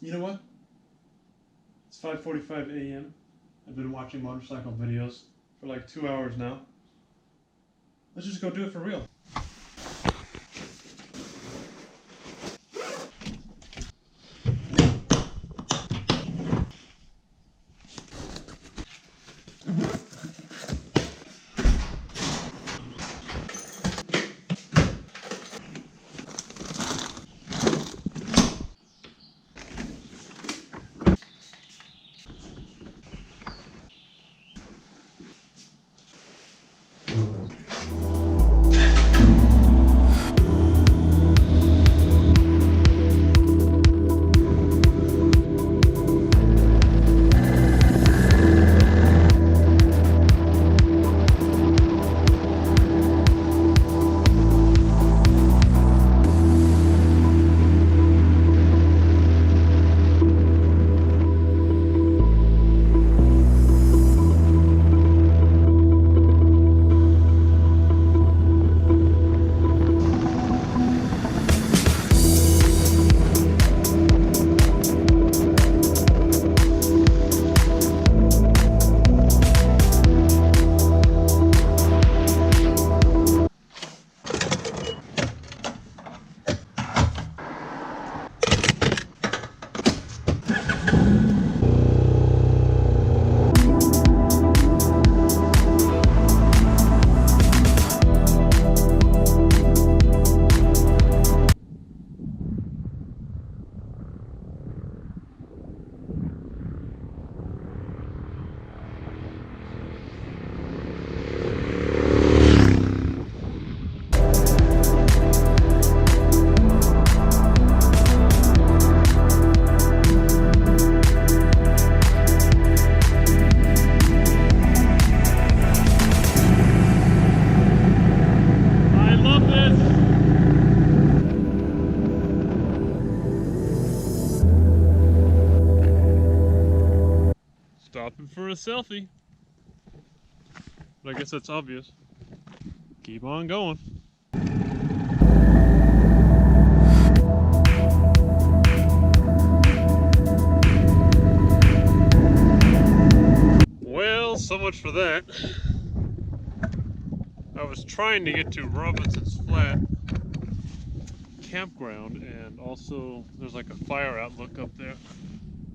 You know what? It's 5:45 a.m. I've been watching motorcycle videos for like 2 hours now. Let's just go do it for real. Stopping for a selfie. But I guess that's obvious. Keep on going. Well, so much for that. I was trying to get to Robinson's Flat campground, and also there's like a fire outlook up there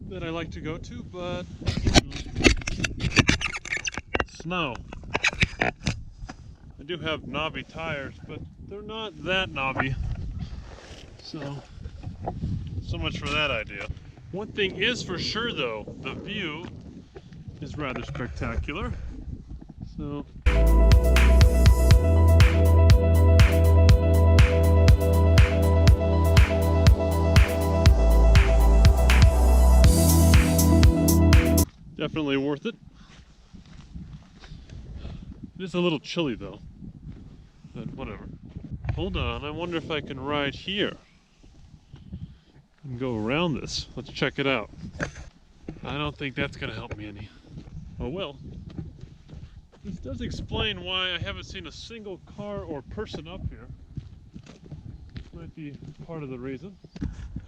that I like to go to, but snow. I do have knobby tires, but they're not that knobby. So much for that idea. One thing is for sure though, the view is rather spectacular. So definitely worth it. It is a little chilly though, but whatever. Hold on, I wonder if I can ride here and go around this. Let's check it out. I don't think that's gonna help me any. Oh well. This does explain why I haven't seen a single car or person up here. This might be part of the reason.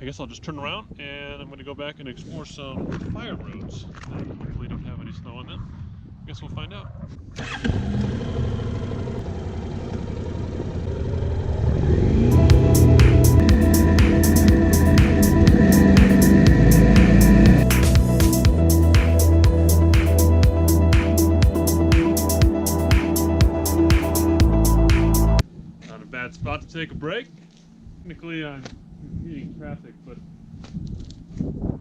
I guess I'll just turn around and I'm going to go back and explore some fire roads that hopefully don't have any snow on them. I guess we'll find out. Not a bad spot to take a break. Technically, I'm meeting traffic, but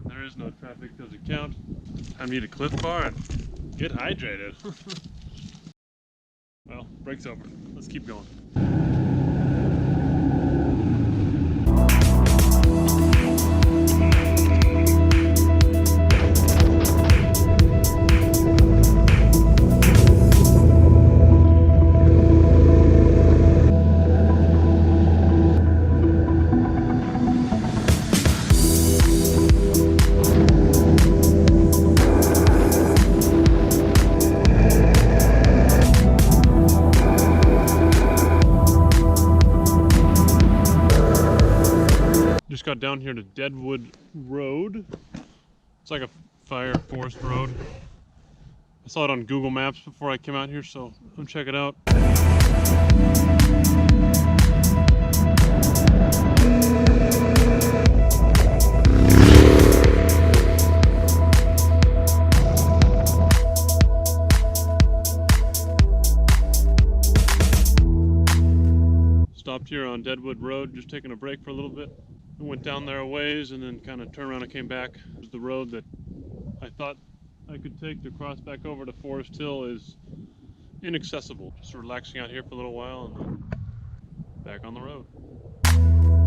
there is no traffic, doesn't count. Time to eat a Cliff Bar and get hydrated. Well, break's over. Let's keep going. just got down here to Deadwood Road. It's like a fire forest road. I saw it on Google Maps before I came out here, so I'll check it out. Stopped here on Deadwood Road, just taking a break for a little bit. I went down there a ways and then kind of turned around and came back. The road that I thought I could take to cross back over to Forest Hill is inaccessible. Just relaxing out here for a little while and then back on the road.